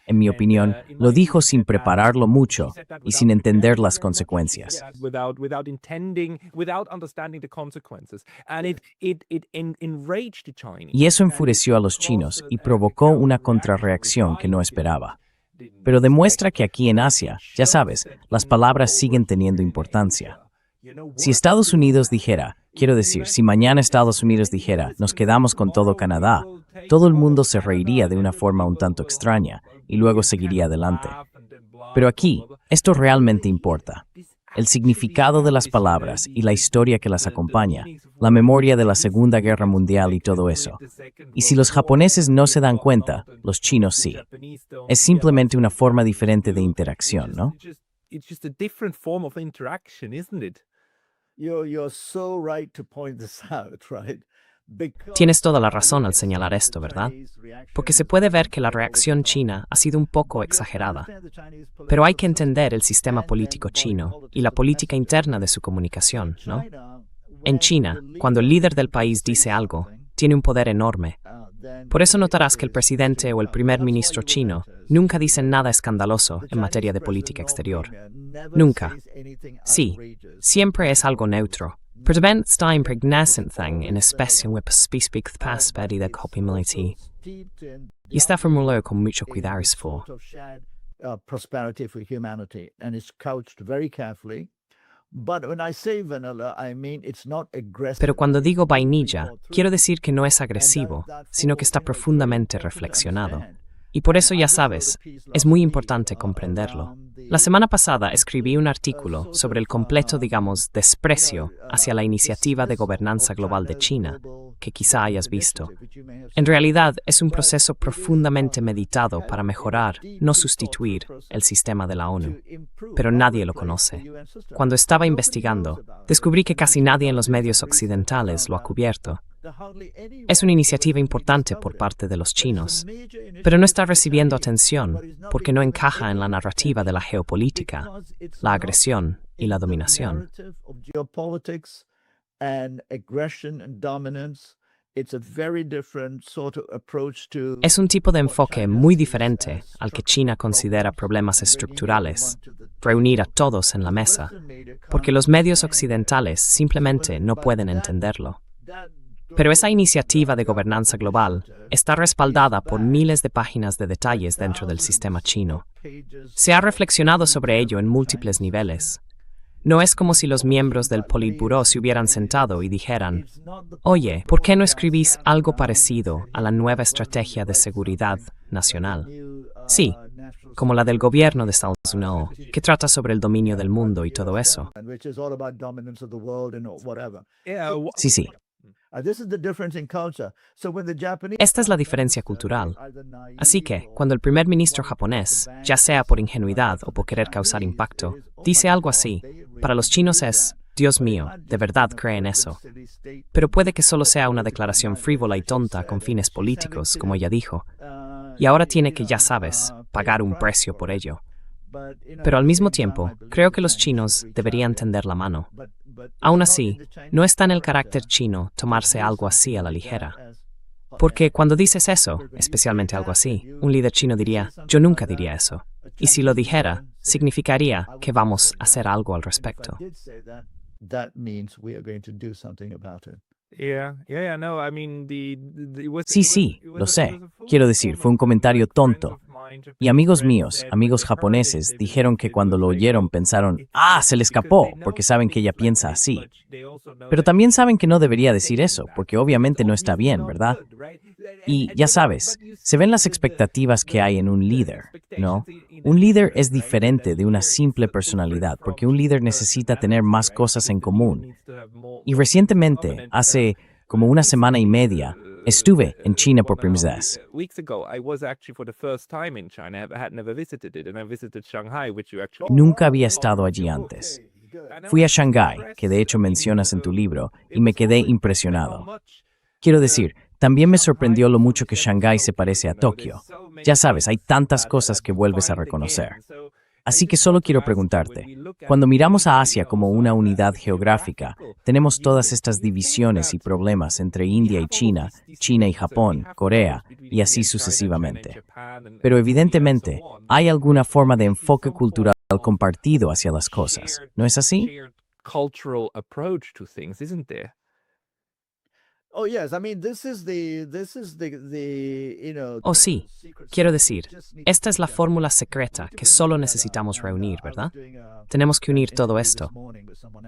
S1: En mi opinión, lo dijo sin prepararlo mucho y sin entender las consecuencias. Y eso enfureció a los chinos y provocó una contrarreacción que no esperaba. Pero demuestra que aquí en Asia, ya sabes, las palabras siguen teniendo importancia. Si Estados Unidos dijera, quiero decir, si mañana Estados Unidos dijera, nos quedamos con todo Canadá, todo el mundo se reiría de una forma un tanto extraña y luego seguiría adelante. Pero aquí, esto realmente importa. El significado de las palabras y la historia que las acompaña, la memoria de la Segunda Guerra Mundial y todo eso. Y si los japoneses no se dan cuenta, los chinos sí. Es simplemente una forma diferente de interacción, ¿no?
S3: Tienes toda la razón al señalar esto, ¿verdad? Porque se puede ver que la reacción china ha sido un poco exagerada. Pero hay que entender el sistema político chino y la política interna de su comunicación, ¿no? En China, cuando el líder del país dice algo, tiene un poder enorme. Por eso notarás que el presidente o el primer ministro chino nunca dicen nada escandaloso en materia de política exterior. Nunca. Sí, siempre es algo neutro. Pero también está impregnascent en especie with specific paspedi de copimility. Y está formulado con mucho cuidado. Pero cuando digo vainilla, quiero decir que no es agresivo, sino que está profundamente reflexionado. Y por eso, ya sabes, es muy importante comprenderlo. La semana pasada escribí un artículo sobre el completo, desprecio hacia la iniciativa de gobernanza global de China, que quizá hayas visto. En realidad, es un proceso profundamente meditado para mejorar, no sustituir, el sistema de la ONU. Pero nadie lo conoce. Cuando estaba investigando, descubrí que casi nadie en los medios occidentales lo ha cubierto. Es una iniciativa importante por parte de los chinos, pero no está recibiendo atención porque no encaja en la narrativa de la geopolítica, la agresión y la dominación. Es un tipo de enfoque muy diferente al que China considera problemas estructurales, reunir a todos en la mesa, porque los medios occidentales simplemente no pueden entenderlo. Pero esa iniciativa de gobernanza global está respaldada por miles de páginas de detalles dentro del sistema chino. Se ha reflexionado sobre ello en múltiples niveles. No es como si los miembros del Politburó se hubieran sentado y dijeran, oye, ¿por qué no escribís algo parecido a la nueva estrategia de seguridad nacional? Sí, como la del gobierno de Estados Unidos, que trata sobre el dominio del mundo y todo eso.
S1: Sí, sí.
S3: Esta es la diferencia cultural. Así que, cuando el primer ministro japonés, ya sea por ingenuidad o por querer causar impacto, dice algo así, para los chinos es, Dios mío, ¿de verdad creen eso? Pero puede que solo sea una declaración frívola y tonta con fines políticos, como ella dijo. Y ahora tiene que, ya sabes, pagar un precio por ello. Pero al mismo tiempo, creo que los chinos deberían tender la mano. Aún así, no está en el carácter chino tomarse algo así a la ligera. Porque cuando dices eso, especialmente algo así, un líder chino diría, yo nunca diría eso. Y si lo dijera, significaría que vamos a hacer algo al respecto.
S1: Sí, sí, lo sé. Quiero decir, fue un comentario tonto. Y amigos míos, amigos japoneses, dijeron que cuando lo oyeron pensaron, se le escapó, porque saben que ella piensa así. Pero también saben que no debería decir eso, porque obviamente no está bien, ¿verdad? Y ya sabes, se ven las expectativas que hay en un líder, ¿no? Un líder es diferente de una simple personalidad, porque un líder necesita tener más cosas en común. Y recientemente, hace como una semana y media, estuve en China por primera vez. Nunca había estado allí antes. Fui a Shanghái, que de hecho mencionas en tu libro, y me quedé impresionado. Quiero decir, también me sorprendió lo mucho que Shanghái se parece a Tokio. Ya sabes, hay tantas cosas que vuelves a reconocer. Así que solo quiero preguntarte, cuando miramos a Asia como una unidad geográfica, tenemos todas estas divisiones y problemas entre India y China, China y Japón, Corea, y así sucesivamente. Pero evidentemente, hay alguna forma de enfoque cultural compartido hacia las cosas, ¿no es así?
S3: Oh sí, quiero decir, esta es la fórmula secreta que solo necesitamos reunir, ¿verdad? Tenemos que unir todo esto.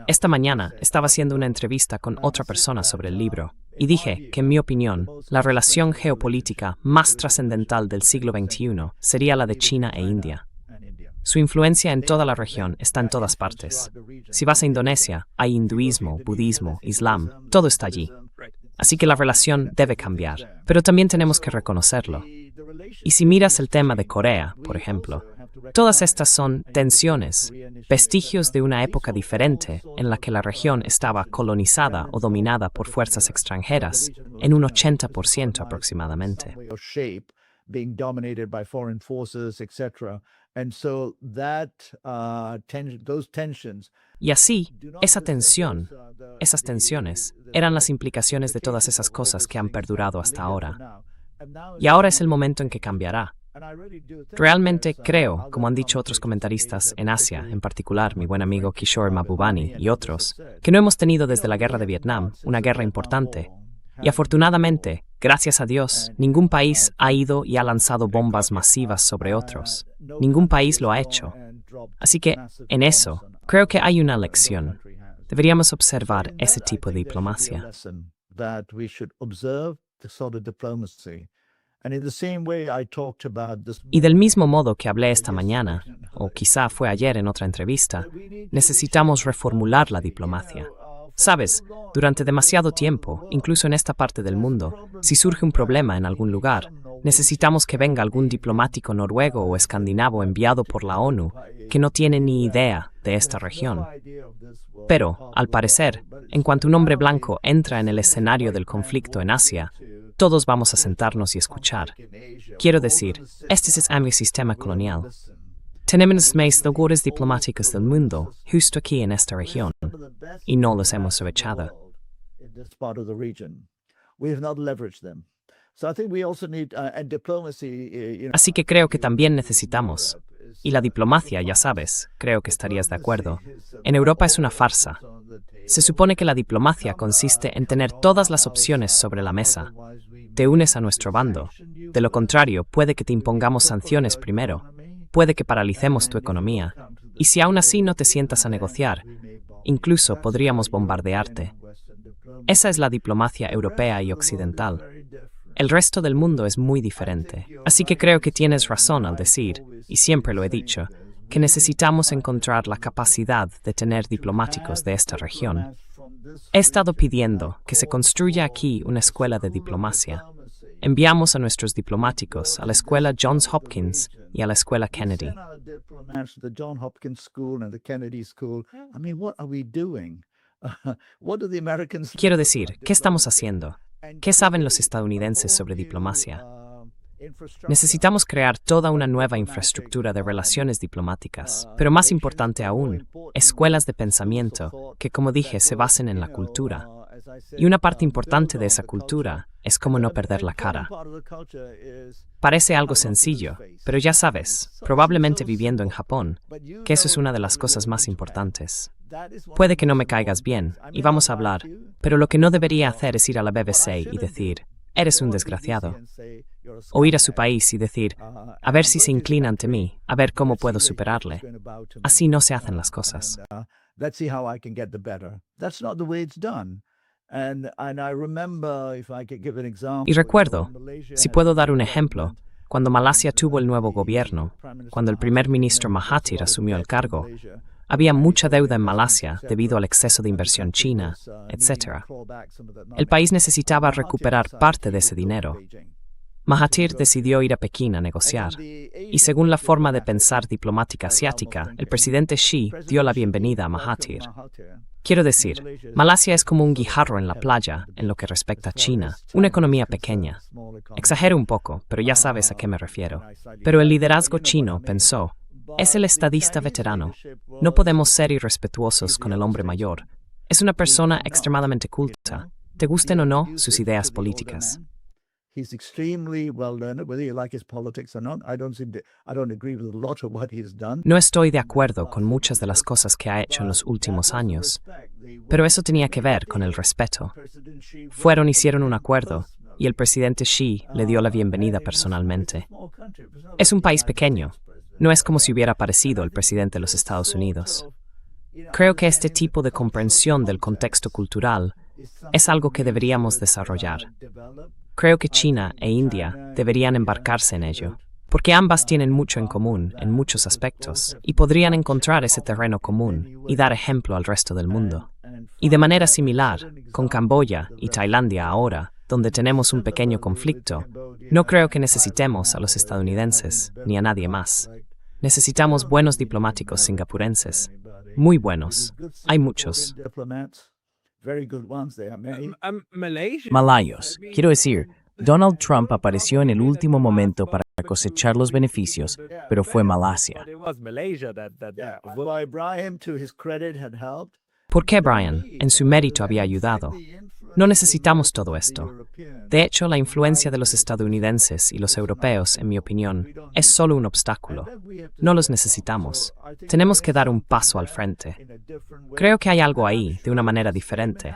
S3: Esta mañana estaba haciendo una entrevista con otra persona sobre el libro y dije que, en mi opinión, la relación geopolítica más trascendental del siglo XXI sería la de China e India. Su influencia en toda la región está en todas partes. Si vas a Indonesia, hay hinduismo, budismo, islam, todo está allí. Así que la relación debe cambiar, pero también tenemos que reconocerlo. Y si miras el tema de Corea, por ejemplo, todas estas son tensiones, vestigios de una época diferente en la que la región estaba colonizada o dominada por fuerzas extranjeras, en un 80% aproximadamente. Y así, esas tensiones, eran las implicaciones de todas esas cosas que han perdurado hasta ahora. Y ahora es el momento en que cambiará. Realmente creo, como han dicho otros comentaristas en Asia, en particular mi buen amigo Kishore Mahbubani y otros, que no hemos tenido desde la guerra de Vietnam una guerra importante. Y afortunadamente, gracias a Dios, ningún país ha ido y ha lanzado bombas masivas sobre otros. Ningún país lo ha hecho. Así que, en eso, creo que hay una lección. Deberíamos observar ese tipo de diplomacia. Y del mismo modo que hablé esta mañana, o quizá fue ayer en otra entrevista, necesitamos reformular la diplomacia. Sabes, durante demasiado tiempo, incluso en esta parte del mundo, si surge un problema en algún lugar, necesitamos que venga algún diplomático noruego o escandinavo enviado por la ONU que no tiene ni idea de esta región. Pero, al parecer, en cuanto un hombre blanco entra en el escenario del conflicto en Asia, todos vamos a sentarnos y escuchar. Quiero decir, este es el sistema colonial. Tenemos más logros diplomáticos del mundo justo aquí en esta región, y no los hemos aprovechado. Así que creo que también necesitamos, y la diplomacia, ya sabes, creo que estarías de acuerdo, en Europa es una farsa. Se supone que la diplomacia consiste en tener todas las opciones sobre la mesa. Te unes a nuestro bando. De lo contrario, puede que te impongamos sanciones primero. Puede que paralicemos tu economía. Y si aún así no te sientas a negociar, Incluso podríamos bombardearte. Esa es la diplomacia europea y occidental. El resto del mundo es muy diferente. Así que creo que tienes razón al decir, y siempre lo he dicho, que necesitamos encontrar la capacidad de tener diplomáticos de esta región. He estado pidiendo que se construya aquí una escuela de diplomacia. Enviamos a nuestros diplomáticos a la escuela Johns Hopkins y a la escuela Kennedy. Quiero decir, ¿qué estamos haciendo? ¿Qué saben los estadounidenses sobre diplomacia? Necesitamos crear toda una nueva infraestructura de relaciones diplomáticas, pero más importante aún, escuelas de pensamiento que, como dije, se basen en la cultura. Y una parte importante de esa cultura es cómo no perder la cara. Parece algo sencillo, pero ya sabes, probablemente viviendo en Japón, que eso es una de las cosas más importantes. Puede que no me caigas bien, y vamos a hablar, pero lo que no debería hacer es ir a la BBC y decir, eres un desgraciado. O ir a su país y decir, a ver si se inclina ante mí, a ver cómo puedo superarle. Así no se hacen las cosas. Y recuerdo, si puedo dar un ejemplo, cuando Malasia tuvo el nuevo gobierno, cuando el primer ministro Mahathir asumió el cargo, había mucha deuda en Malasia debido al exceso de inversión china, etc. El país necesitaba recuperar parte de ese dinero. Mahathir decidió ir a Pekín a negociar, y según la forma de pensar diplomática asiática, el presidente Xi dio la bienvenida a Mahathir. Quiero decir, Malasia es como un guijarro en la playa en lo que respecta a China, una economía pequeña. Exagero un poco, pero ya sabes a qué me refiero. Pero el liderazgo chino pensó, es el estadista veterano. No podemos ser irrespetuosos con el hombre mayor. Es una persona extremadamente culta, te gusten o no sus ideas políticas. No estoy de acuerdo con muchas de las cosas que ha hecho en los últimos años, pero eso tenía que ver con el respeto. Hicieron un acuerdo, y el presidente Xi le dio la bienvenida personalmente. Es un país pequeño, no es como si hubiera aparecido el presidente de los Estados Unidos. Creo que este tipo de comprensión del contexto cultural es algo que deberíamos desarrollar. Creo que China e India deberían embarcarse en ello, porque ambas tienen mucho en común en muchos aspectos y podrían encontrar ese terreno común y dar ejemplo al resto del mundo. Y de manera similar, con Camboya y Tailandia ahora, donde tenemos un pequeño conflicto, no creo que necesitemos a los estadounidenses ni a nadie más. Necesitamos buenos diplomáticos singapurenses. Muy buenos. Hay muchos.
S1: Malayos. Quiero decir, Donald Trump apareció en el último momento para cosechar los beneficios, pero fue Malasia.
S3: ¿Por qué Brian, en su mérito, había ayudado? No necesitamos todo esto. De hecho, la influencia de los estadounidenses y los europeos, en mi opinión, es solo un obstáculo. No los necesitamos. Tenemos que dar un paso al frente. Creo que hay algo ahí, de una manera diferente.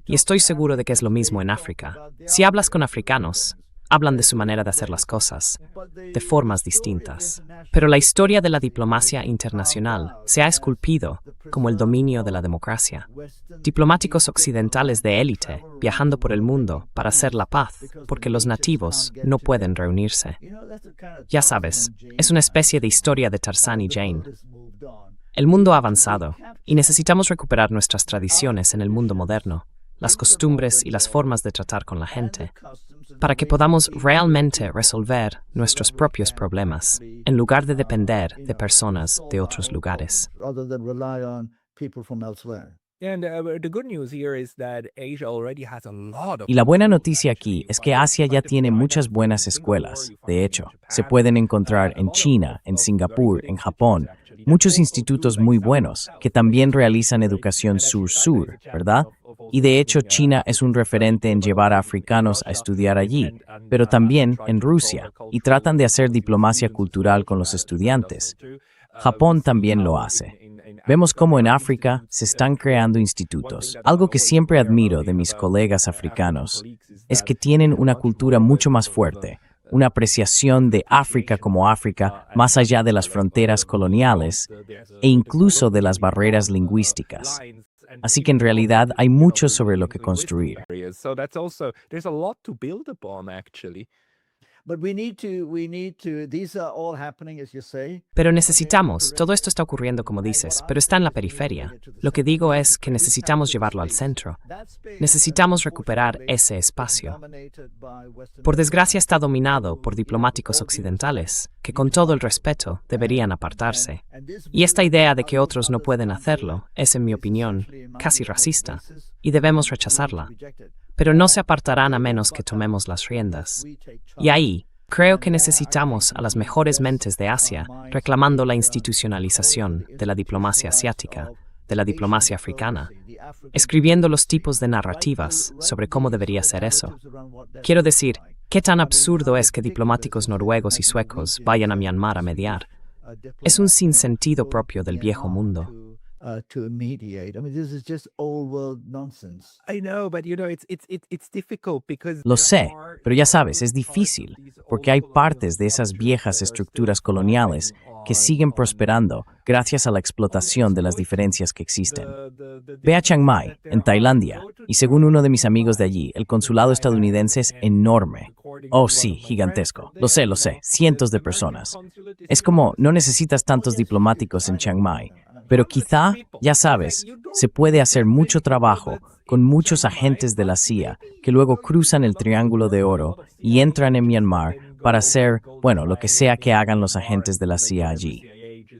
S3: Y estoy seguro de que es lo mismo en África. Si hablas con africanos, hablan de su manera de hacer las cosas, de formas distintas. Pero la historia de la diplomacia internacional se ha esculpido como el dominio de la democracia. Diplomáticos occidentales de élite viajando por el mundo para hacer la paz, porque los nativos no pueden reunirse. Ya sabes, es una especie de historia de Tarzán y Jane. El mundo ha avanzado, y necesitamos recuperar nuestras tradiciones en el mundo moderno, las costumbres y las formas de tratar con la gente, para que podamos realmente resolver nuestros propios problemas, en lugar de depender de personas de otros lugares.
S1: Y la buena noticia aquí es que Asia ya tiene muchas buenas escuelas. De hecho, se pueden encontrar en China, en Singapur, en Japón, muchos institutos muy buenos que también realizan educación sur-sur, ¿verdad? Y de hecho China es un referente en llevar a africanos a estudiar allí, pero también en Rusia, y tratan de hacer diplomacia cultural con los estudiantes. Japón también lo hace. Vemos cómo en África se están creando institutos. Algo que siempre admiro de mis colegas africanos es que tienen una cultura mucho más fuerte, una apreciación de África como África más allá de las fronteras coloniales e incluso de las barreras lingüísticas. Así que en realidad hay mucho sobre lo que construir.
S2: So that's also, there's a lot to build upon, actually.
S4: But we need to, these are all happening, as you say.
S3: Pero necesitamos, todo esto está ocurriendo como dices, pero está en la periferia. Lo que digo es que necesitamos llevarlo al centro. Necesitamos recuperar ese espacio. Por desgracia está dominado por diplomáticos occidentales, que con todo el respeto deberían apartarse. Y esta idea de que otros no pueden hacerlo es, en mi opinión, casi racista, y debemos rechazarla. Pero no se apartarán a menos que tomemos las riendas. Y ahí, creo que necesitamos a las mejores mentes de Asia reclamando la institucionalización de la diplomacia asiática, de la diplomacia africana, escribiendo los tipos de narrativas sobre cómo debería ser eso. Quiero decir, ¿qué tan absurdo es que diplomáticos noruegos y suecos vayan a Myanmar a mediar? Es un sinsentido propio del viejo mundo.
S4: To mediate. I mean, this is just old world nonsense.
S2: I know, but you know, it's difficult because
S1: Lo sé, pero ya sabes, es difícil, porque hay partes de esas viejas estructuras coloniales que siguen prosperando gracias a la explotación de las diferencias que existen. Ve a Chiang Mai, en Tailandia, y según uno de mis amigos de allí, el consulado estadounidense es enorme. Oh, sí, gigantesco. Lo sé, cientos de personas. Es como, no necesitas tantos diplomáticos en Chiang Mai, pero quizá, ya sabes, se puede hacer mucho trabajo con muchos agentes de la CIA que luego cruzan el Triángulo de Oro y entran en Myanmar para hacer, bueno, lo que sea que hagan los agentes de la CIA allí.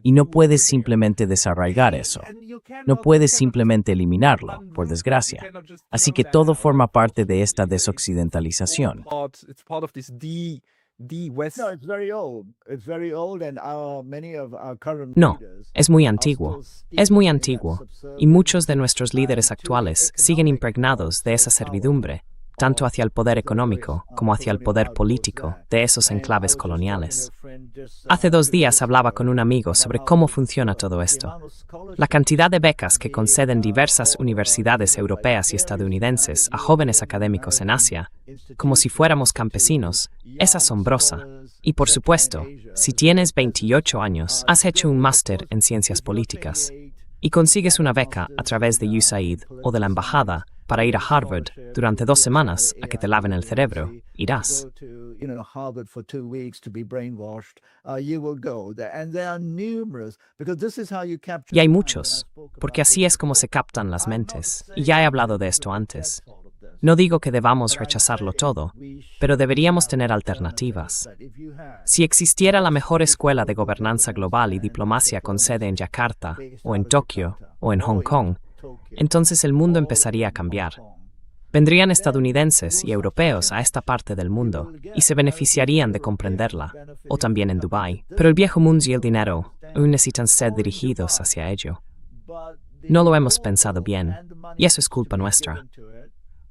S1: Y no puedes simplemente desarraigar eso. No puedes simplemente eliminarlo, por desgracia. Así que todo forma parte de esta desoccidentalización.
S2: it's part of this West.
S4: No, it's very old. It's very old, and many of our current
S3: No,
S4: leaders
S3: es muy
S4: are
S3: antiguo.
S4: still
S3: Es muy
S4: steeped in
S3: antiguo.
S4: that subservience
S3: Y muchos de nuestros líderes
S4: to
S3: actuales siguen
S4: economic
S3: impregnados de esa servidumbre, tanto hacia el poder económico como hacia el poder político de esos enclaves coloniales. Hace 2 días hablaba con un amigo sobre cómo funciona todo esto. La cantidad de becas que conceden diversas universidades europeas y estadounidenses a jóvenes académicos en Asia, como si fuéramos campesinos, es asombrosa. Y por supuesto, si tienes 28 años, has hecho un máster en ciencias políticas y consigues una beca a través de USAID o de la embajada para ir a Harvard durante 2 semanas a que te laven el cerebro, irás.
S4: Harvard for 2 weeks to be brainwashed, you will go there. And there are numerous, because this is how you capture.
S3: Y hay muchos, porque así es como se captan las mentes, y ya he hablado de esto antes. No digo que debamos rechazarlo todo, pero deberíamos tener alternativas. Si existiera la mejor escuela de gobernanza global y diplomacia con sede en Yakarta, o en Tokio, o en Hong Kong, entonces el mundo empezaría a cambiar. Vendrían estadounidenses y europeos a esta parte del mundo y se beneficiarían de comprenderla, o también en Dubái. Pero el viejo mundo y el dinero aún necesitan ser dirigidos hacia ello. No lo hemos pensado bien, y eso es culpa nuestra.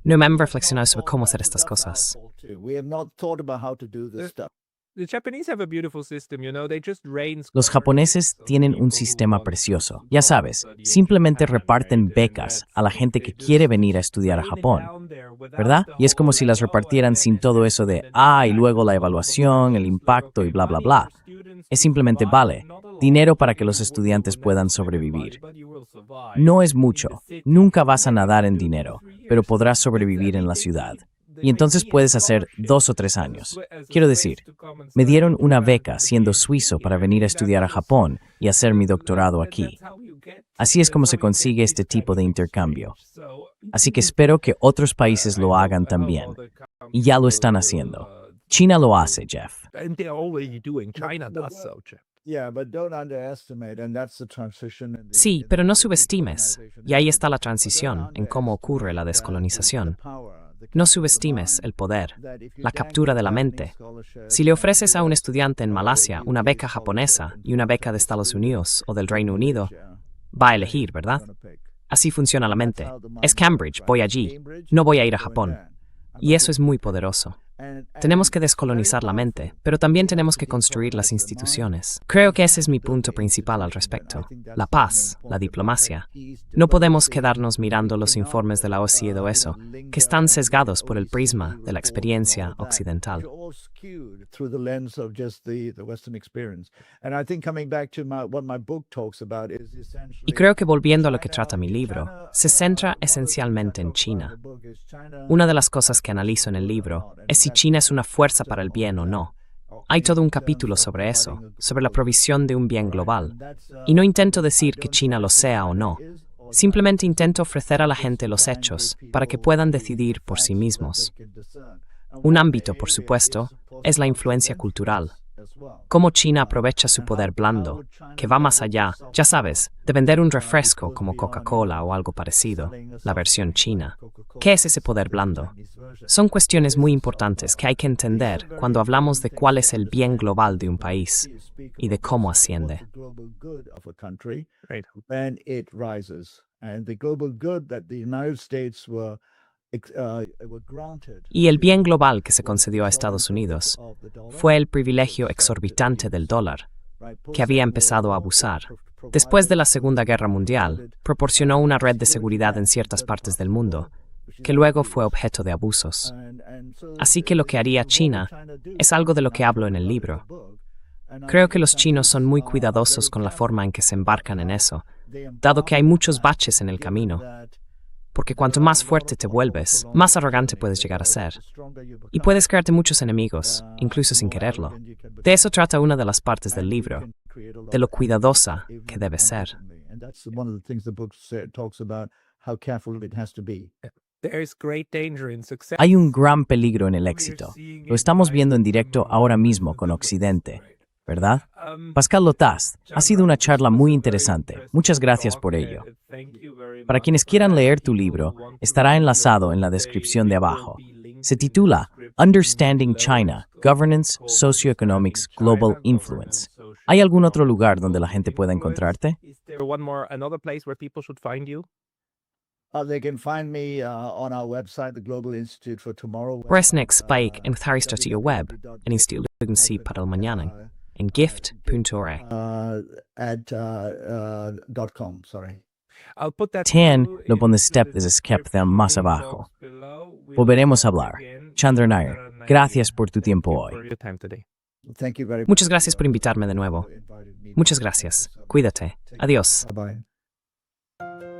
S3: No hemos reflexionado sobre cómo hacer estas cosas.
S4: We have not thought about how to do this stuff.
S2: The Japanese have a beautiful system, you know, they just rain.
S1: Los japoneses tienen un sistema precioso. Ya sabes, simplemente reparten becas a la gente que quiere venir a estudiar a Japón, ¿verdad? Y es como si las repartieran sin todo eso de, y luego la evaluación, el impacto y bla, bla, bla. Es simplemente, vale, dinero para que los estudiantes puedan sobrevivir. No es mucho, nunca vas a nadar en dinero, pero podrás sobrevivir en la ciudad. Y entonces puedes hacer 2 o 3 años. Quiero decir, me dieron una beca siendo suizo para venir a estudiar a Japón y hacer mi doctorado aquí. Así es como se consigue este tipo de intercambio. Así que espero que otros países lo hagan también. Y ya lo están haciendo. China lo hace, Jeff.
S2: And they're already doing. China does so, Jeff.
S4: Yeah, but don't underestimate, and that's the transition.
S3: Sí, pero no subestimes. Y ahí está la transición en cómo ocurre la descolonización. No subestimes el poder, la captura de la mente. Si le ofreces a un estudiante en Malasia una beca japonesa y una beca de Estados Unidos o del Reino Unido, va a elegir, ¿verdad? Así funciona la mente. Es Cambridge, voy allí. No voy a ir a Japón. Y eso es muy poderoso. Tenemos que descolonizar la mente, pero también tenemos que construir las instituciones. Creo que ese es mi punto principal al respecto. La paz, la diplomacia. No podemos quedarnos mirando los informes de la OSCE o eso, que están sesgados por el prisma de la experiencia occidental.
S4: so skewed through the lens of just the Western experience. And I think coming back to what my book talks about is essentially.
S3: Y creo que volviendo a lo que trata mi libro, se centra esencialmente en China. Una de las cosas que analizo en el libro es si China es una fuerza para el bien o no. Hay todo un capítulo sobre eso, sobre la provisión de un bien global. Y no intento decir que China lo sea o no. Simplemente intento ofrecer a la gente los hechos para que puedan decidir por sí mismos. Un ámbito, por supuesto, es la influencia cultural. Cómo China aprovecha su poder blando, que va más allá, ya sabes, de vender un refresco como Coca-Cola o algo parecido, la versión china. ¿Qué es ese poder blando? Son cuestiones muy importantes que hay que entender cuando hablamos de cuál es el bien global de un país y de cómo asciende.
S2: Right.
S4: When it rises. And the global good that the United States were granted.
S3: Y el bien global que se concedió a Estados Unidos fue el privilegio exorbitante del dólar, que había empezado a abusar. Después de la Segunda Guerra Mundial, proporcionó una red de seguridad en ciertas partes del mundo, que luego fue objeto de abusos. Así que lo que haría China es algo de lo que hablo en el libro. Creo que los chinos son muy cuidadosos con la forma en que se embarcan en eso, dado que hay muchos baches en el camino. Porque cuanto más fuerte te vuelves, más arrogante puedes llegar a ser. Y puedes crearte muchos enemigos, incluso sin quererlo. De eso trata una de las partes del libro, de lo cuidadosa que debe ser.
S1: Hay un gran peligro en el éxito. Lo estamos viendo en directo ahora mismo con Occidente, ¿verdad? Pascal Lotaz, ha sido una charla muy interesante. Muchas gracias por ello. Para quienes quieran leer tu libro, estará enlazado en la descripción de abajo. Se titula Understanding China, Governance, Socioeconomics, Global Influence. ¿Hay algún otro lugar donde la gente pueda encontrarte?
S4: They can find me on our website, the Global Institute for Tomorrow.
S3: Resnick Spike en Tharistotio Web, en Instituto Lugensi para el Mañana, en gift.org.
S4: .com, sorry.
S1: Tan lo pone step desde skep más abajo. Volveremos a hablar. Chandra Nair, gracias por tu tiempo hoy.
S4: Thank you very much.
S3: Muchas gracias por invitarme de nuevo. Muchas gracias. Cuídate. Adiós.
S4: Bye-bye.